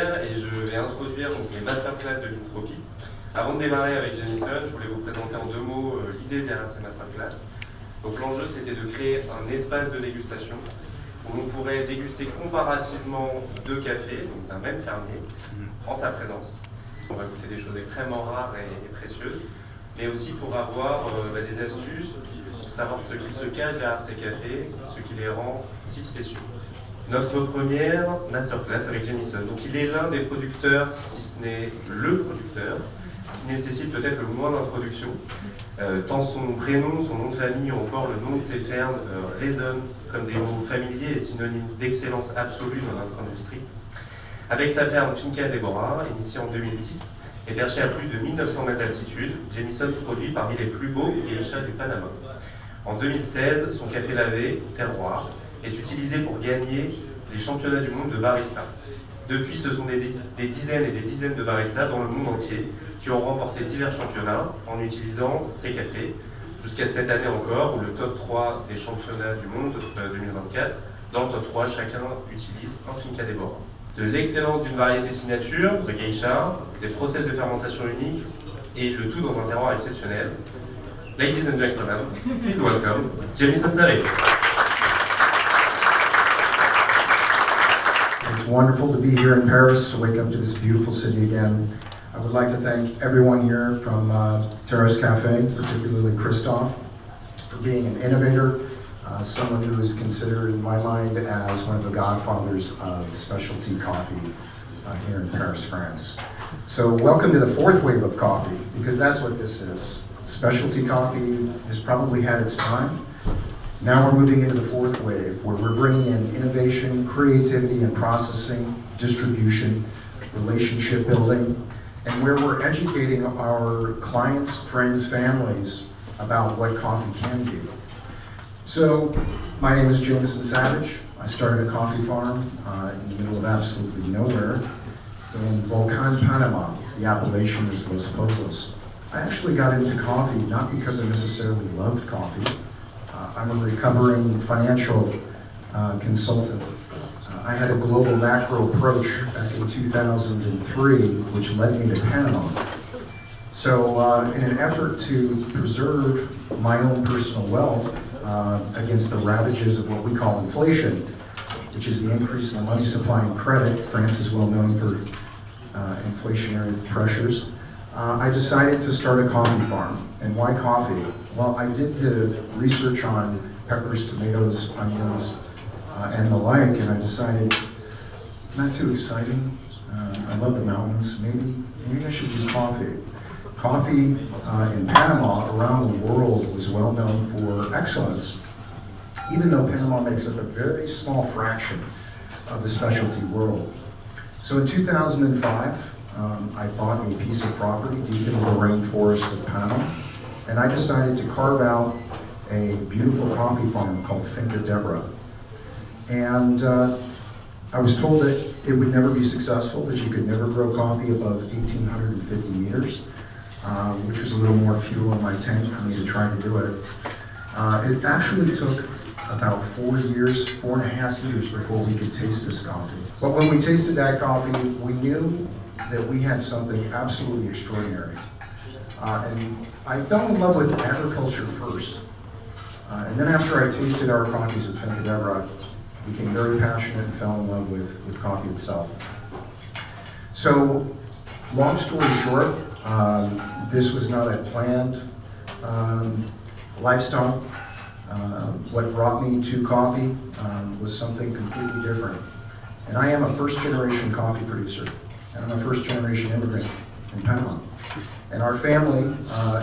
première et je vais introduire donc, les masterclass de Beantropy. Avant de démarrer avec Jamison, je voulais vous présenter en 2 mots l'idée derrière ces masterclass. Donc l'enjeu c'était de créer un espace de dégustation où l'on pourrait déguster comparativement 2 cafés, donc d'un même fermier, en sa présence. On va goûter des choses extrêmement rares et précieuses, mais aussi pour avoir des astuces pour savoir ce qu'il se cache derrière ces cafés, ce qui les rend si spéciaux. Notre première masterclass avec Jamison. Donc il est l'un des producteurs, si ce n'est le producteur, qui nécessite peut-être le moins d'introduction, tant son prénom, son nom de famille ou encore le nom de ses fermes résonnent comme des mots familiers et synonymes d'excellence absolue dans notre industrie. Avec sa ferme Finca Deborah, initiée en 2010 et perchée à plus de 1900 mètres d'altitude, Jamison produit parmi les plus beaux geishas du Panama. En 2016, son café lavé, terroir, est utilisé pour gagner les championnats du monde de barista. Depuis, ce sont des dizaines et des dizaines de baristas dans le monde entier qui ont remporté divers championnats en utilisant ces cafés, jusqu'à cette année encore, où le top 3 des championnats du monde 2024, dans le top 3, chacun utilise un Finca Deborah. De l'excellence d'une variété signature, de geisha, des process de fermentation uniques, et le tout dans un terroir exceptionnel. Ladies and gentlemen, please welcome Jamison. It's wonderful to be here in Paris, to wake up to this beautiful city again. I would like to thank everyone here from Terrace Cafe, particularly Christophe, for being an innovator, someone who is considered in my mind as one of the godfathers of specialty coffee here in Paris, France. So welcome to the 4th wave of coffee, because that's what this is. Specialty coffee has probably had its time. Now we're moving into the 4th wave, where we're bringing in innovation, creativity and processing, distribution, relationship building, and where we're educating our clients, friends, families about what coffee can be. So, my name is Jamison Savage. I started a coffee farm in the middle of absolutely nowhere in Volcan, Panama, the appellation is Los Pozos. I actually got into coffee not because I necessarily loved coffee. I'm a recovering financial consultant. I had a global macro approach back in 2003, which led me to Panama. So in an effort to preserve my own personal wealth against the ravages of what we call inflation, which is the increase in the money supply and credit, France is well known for inflationary pressures, I decided to start a coffee farm. And why coffee? Well, I did the research on peppers, tomatoes, onions, and the like, and I decided, not too exciting. I love the mountains. Maybe I should do coffee. Coffee in Panama, around the world, was well known for excellence, even though Panama makes up a very small fraction of the specialty world. So in 2005, I bought a piece of property deep into the rainforest of Panama, and I decided to carve out a beautiful coffee farm called Finca Deborah. And I was told that it would never be successful, that you could never grow coffee above 1,850 meters, which was a little more fuel in my tank for me to try to do it. It actually took about 4.5 years before we could taste this coffee. But when we tasted that coffee, we knew that we had something absolutely extraordinary. And I fell in love with agriculture first. And then after I tasted our coffees at Finca Deborah, I became very passionate and fell in love with coffee itself. So, long story short, this was not a planned lifestyle. What brought me to coffee was something completely different. And I am a first-generation coffee producer, and I'm a first-generation immigrant in Panama. And our family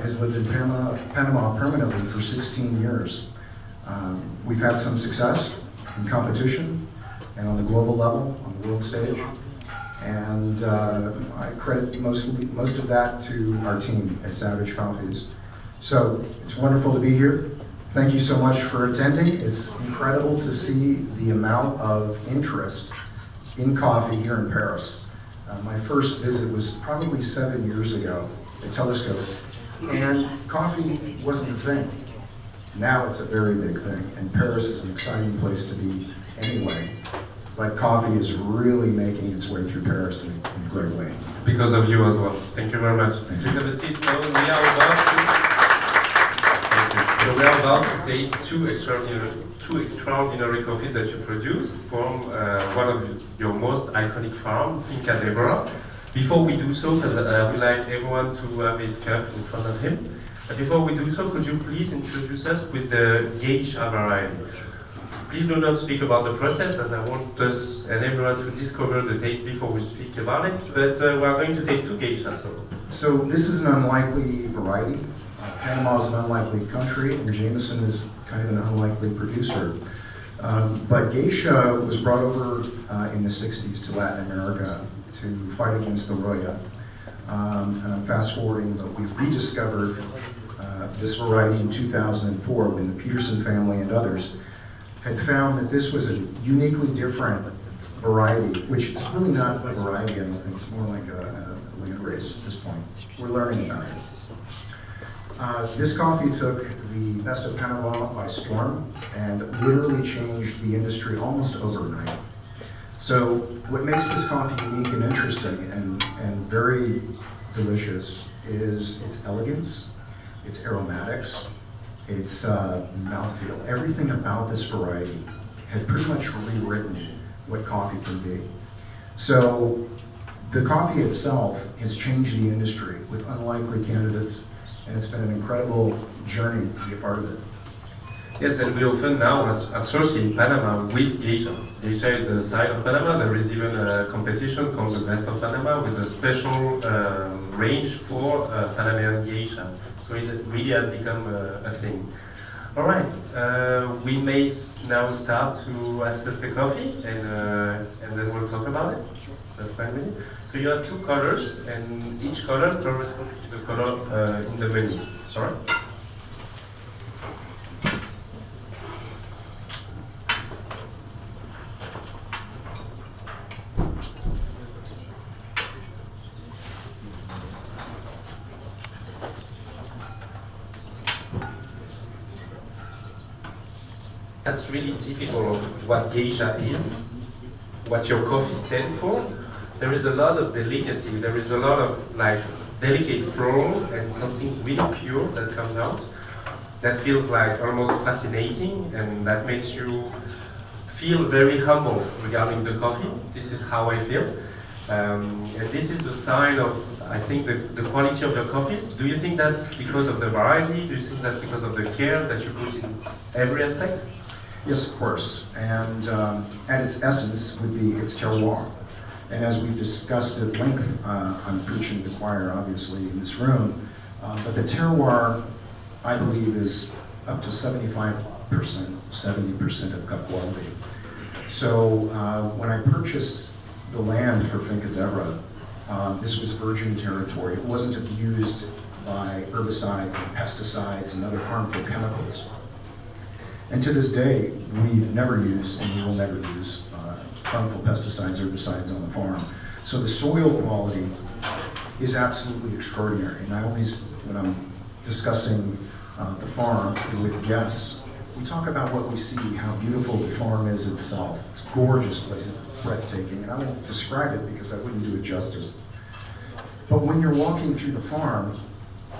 has lived in Panama permanently for 16 years. We've had some success in competition and on the global level, on the world stage. And I credit most of that to our team at Savage Coffees. So it's wonderful to be here. Thank you so much for attending. It's incredible to see the amount of interest in coffee here in Paris. My first visit was probably 7 years ago at Telescope, and coffee wasn't a thing. Now it's a very big thing, and Paris is an exciting place to be anyway. but coffee is really making its way through Paris in a great way. Because of you as well. Thank you very much. Thank you. Please have a seat. So we are about to taste two extraordinary coffees that you produced from one of your most iconic farm, Finca Deborah. Before we do so, because I would like everyone to have his cup in front of him. But before we do so, could you please introduce us with the geisha variety? Please do not speak about the process, as I want us and everyone to discover the taste before we speak about it. But we are going to taste two geishas. So this is an unlikely variety. Panama is an unlikely country, and Jamison is kind of an unlikely producer. But geisha was brought over in the 60s to Latin America to fight against the Roya. And I'm fast forwarding, but we rediscovered this variety in 2004 when the Peterson family and others had found that this was a uniquely different variety, which it's really not a variety, I don't think. It's more like a land race at this point. We're learning about it. This coffee took the best of Panama by storm and literally changed the industry almost overnight. So what makes this coffee unique and interesting and very delicious is its elegance, its aromatics, its mouthfeel. Everything about this variety had pretty much rewritten what coffee can be. So the coffee itself has changed the industry with unlikely candidates, and it's been an incredible journey to be a part of it. Yes, and we often now associate Panama with geisha. Geisha is a side of Panama. There is even a competition called the Best of Panama with a special range for Panamanian geisha. So it really has become a thing. All right, we may now start to assess the coffee, and then we'll talk about it. That's fine with you. So you have two colors, and each color corresponds to the color in the menu. All right. That's really typical of what geisha is, what your coffee stands for. There is a lot of delicacy, there is a lot of like delicate flow and something really pure that comes out that feels like almost fascinating, and that makes you feel very humble regarding the coffee. This is how I feel. And this is a sign of, I think, the quality of the coffees. Do you think that's because of the variety? Do you think that's because of the care that you put in every aspect? Yes, of course. And at its essence would be its terroir. And as we've discussed at length, I'm preaching to the choir, obviously, in this room, but the terroir, I believe, is up to 75%, 70% of cup quality. So when I purchased the land for Finca Deborah, this was virgin territory. It wasn't abused by herbicides and pesticides and other harmful chemicals. And to this day, we've never used, and we will never use, harmful pesticides, herbicides on the farm. So the soil quality is absolutely extraordinary. And I always, when I'm discussing the farm with guests, we talk about what we see, how beautiful the farm is itself. It's a gorgeous place, it's breathtaking, and I won't describe it because I wouldn't do it justice. But when you're walking through the farm,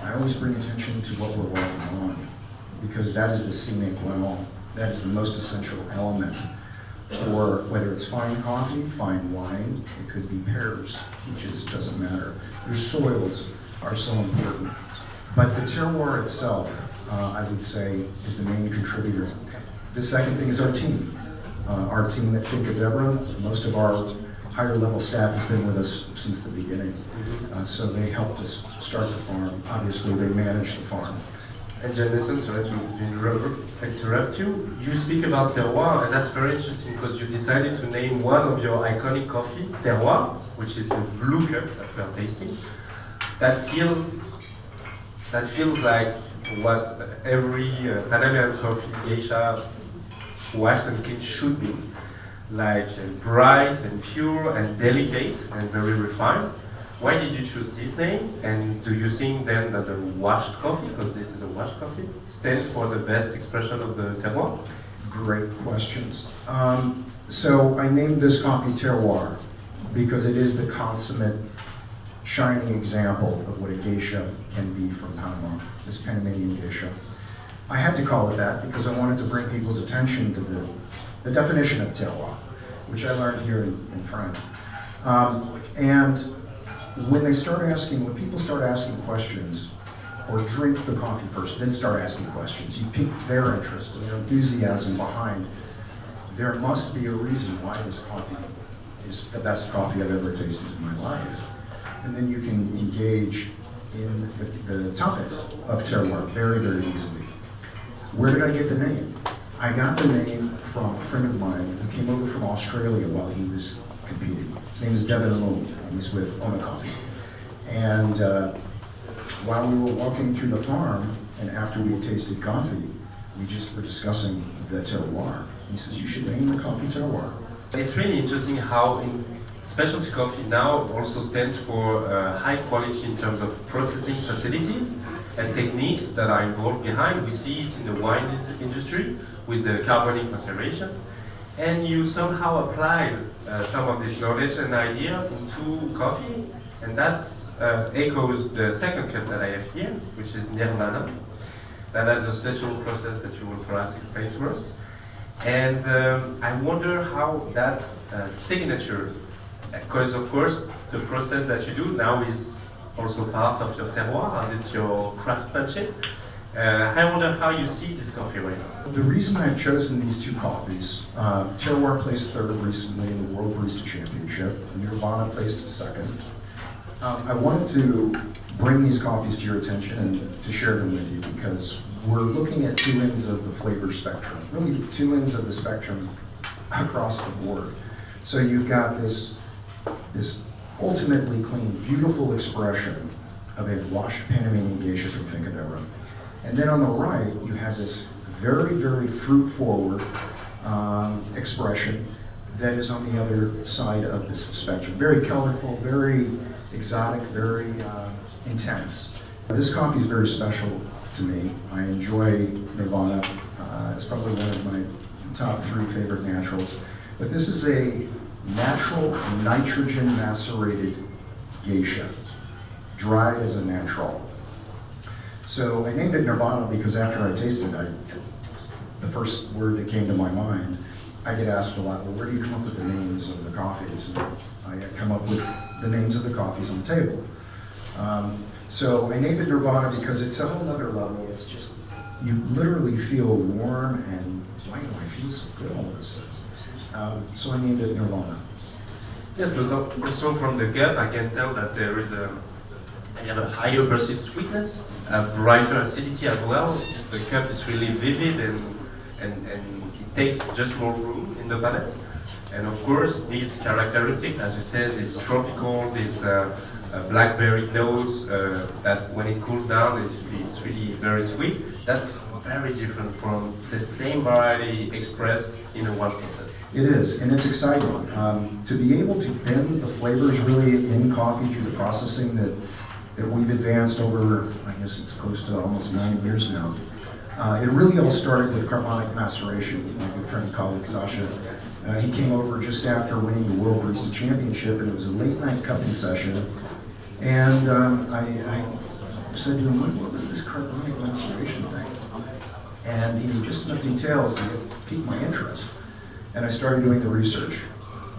I always bring attention to what we're walking on, because that is the sine qua non. That is the most essential element for whether it's fine coffee, fine wine, it could be pears, peaches, doesn't matter. Your soils are so important. But the terroir itself, I would say, is the main contributor. The second thing is our team. Our team at Finca Deborah, most of our higher level staff has been with us since the beginning. So they helped us start the farm. Obviously, they manage the farm. And Jamison, sorry to interrupt you. You speak about terroir, and that's very interesting because you decided to name one of your iconic coffee, terroir, which is the blue cup that we are tasting. That feels like what every Panamanian coffee geisha washed and clean should be. Like bright and pure and delicate and very refined. Why did you choose this name? And do you think then that the washed coffee, because this is a washed coffee, stands for the best expression of the terroir? Great questions. So I named this coffee terroir because it is the consummate, shining example of what a geisha can be from Panama, this Panamanian geisha. I had to call it that because I wanted to bring people's attention to the definition of terroir, which I learned here in France. And when people start asking questions, or drink the coffee first, then start asking questions, you pique their interest and their enthusiasm behind, there must be a reason why this coffee is the best coffee I've ever tasted in my life. And then you can engage in the topic of terroir very, very easily. Where did I get the name? I got the name from a friend of mine who came over from Australia while he was competing. His name is Deborah, and he's with Ona Coffee. And while we were walking through the farm, and after we had tasted coffee, we just were discussing the terroir. He says, you should name the coffee terroir. It's really interesting how specialty coffee now also stands for high quality in terms of processing facilities and techniques that are involved behind. We see it in the wine industry with the carbonic maceration. And you somehow applied some of this knowledge and idea into coffee, and that echoes the second cup that I have here, which is Nirvana. That has a special process that you will perhaps explain to us. And I wonder how that signature, because of course the process that you do now is also part of your terroir, as it's your craftsmanship. I wonder how you see this coffee right now. The reason I've chosen these two coffees, Terroir placed third recently in the World Barista Championship, Nirvana placed second. I wanted to bring these coffees to your attention and to share them with you because we're looking at two ends of the flavor spectrum, really two ends of the spectrum across the board. So you've got this ultimately clean, beautiful expression of a washed Panamanian geisha from Finca, Deborah. And then on the right, you have this very, very fruit-forward expression that is on the other side of this spectrum. Very colorful, very exotic, very intense. This coffee is very special to me. I enjoy Nirvana. It's probably one of my top 3 favorite naturals. But this is a natural nitrogen macerated geisha, dried as a natural. So I named it Nirvana because after I tasted it, the first word that came to my mind, I get asked a lot, well, where do you come up with the names of the coffees? And I come up with the names of the coffees on the table. So I named it Nirvana because it's a whole other level. It's just, you literally feel warm and, why do I feel so good all of a sudden? So I named it Nirvana. Yes, but also from the cup, I can tell that there is a higher perceived sweetness, a brighter acidity as well. The cup is really vivid and it takes just more room in the palate. And of course, these characteristics, as you said, this tropical, this blackberry notes, that when it cools down, it's really very sweet. That's very different from the same variety expressed in a wash process. It is, and it's exciting. To be able to bend the flavors really in coffee through the processing that we've advanced over, I guess it's close to almost 9 years now. It really all started with carbonic maceration with my good friend and colleague Sasha. He came over just after winning the World Barista Championship, and it was a late night cupping session. And I said to him, what was this carbonic maceration thing? And he knew just enough details to pique my interest. And I started doing the research.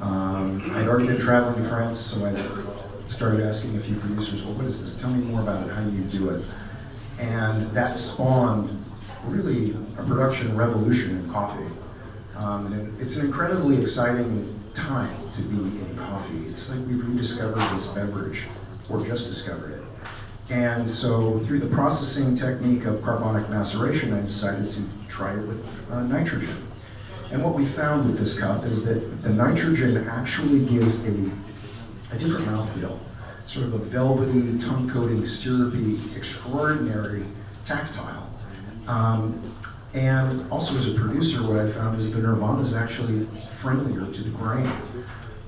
I'd already been traveling to France, so I started asking a few producers, well, what is this? Tell me more about it. How do you do it? And that spawned really a production revolution in coffee. And it's an incredibly exciting time to be in coffee. It's like we've rediscovered this beverage, or just discovered it. And so through the processing technique of carbonic maceration, I decided to try it with nitrogen. And what we found with this cup is that the nitrogen actually gives a different mouthfeel, sort of a velvety, tongue-coating, syrupy, extraordinary tactile. And also as a producer, what I found is the Nirvana is actually friendlier to the grain.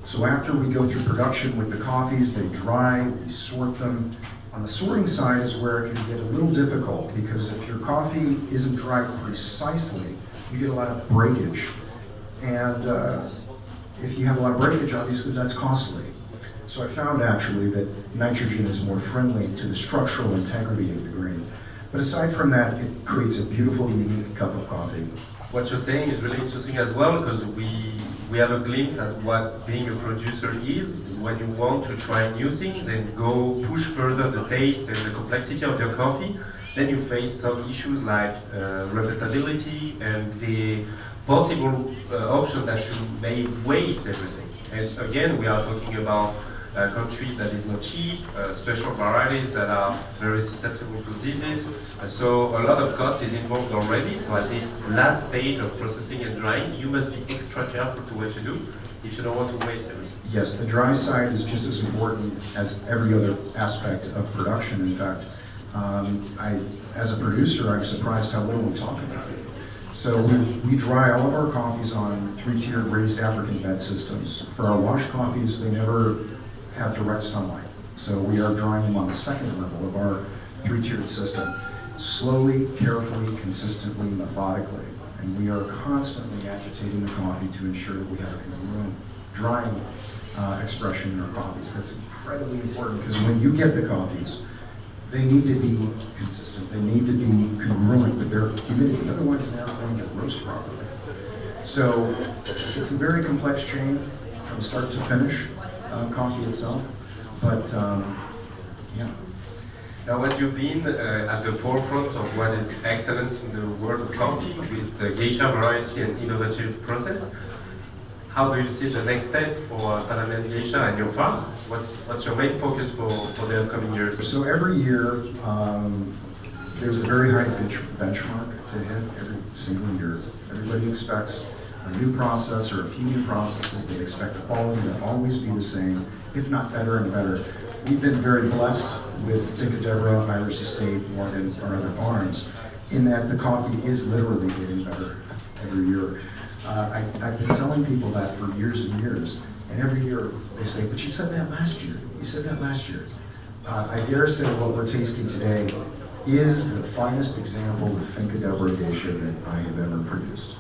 So after we go through production with the coffees, they dry, we sort them. On the sorting side is where it can get a little difficult because if your coffee isn't dried precisely, you get a lot of breakage. And if you have a lot of breakage, obviously that's costly. So I found actually that nitrogen is more friendly to the structural integrity of the grain. But aside from that, it creates a beautiful, unique cup of coffee. What you're saying is really interesting as well, because we have a glimpse at what being a producer is when you want to try new things and go push further the taste and the complexity of your coffee. Then you face some issues like repeatability and the possible option that you may waste everything. And again, we are talking about a country that is not cheap, special varieties that are very susceptible to disease. So a lot of cost is involved already. So at this last stage of processing and drying, you must be extra careful to what you do if you don't want to waste everything. Yes, the dry side is just as important as every other aspect of production. In fact, as a producer, I'm surprised how little we talk about it. So we dry all of our coffees on 3-tiered raised African bed systems. For our wash coffees, they never have direct sunlight. So we are drying them on the second level of our 3-tiered system, slowly, carefully, consistently, methodically. And we are constantly agitating the coffee to ensure that we have a congruent drying expression in our coffees. That's incredibly important because when you get the coffees, they need to be consistent. They need to be congruent with their humidity. Otherwise, they're not going to roast properly. So it's a very complex chain from start to finish, coffee itself. But yeah. Now, as you've been at the forefront of what is excellence in the world of coffee with the geisha variety and innovative process, how do you see the next step for Panamanian geisha and your farm? What's your main focus for the upcoming years? So every year, there's a very high benchmark to hit every single year. Everybody expects a new process or a few new processes. They expect the quality to always be the same, if not better and better. We've been very blessed with Finca, Deborah, Irish Estate, Morgan, our other farms, in that the coffee is literally getting better every year. I've been telling people that for years and years, and every year they say, but you said that last year. You said that last year. I dare say what we're tasting today is the finest example of Finca Deborah geisha that I have ever produced.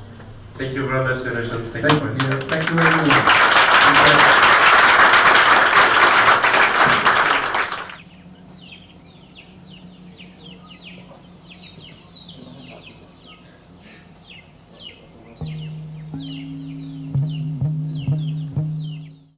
Thank you very much, Jamison. Thank you, everyone.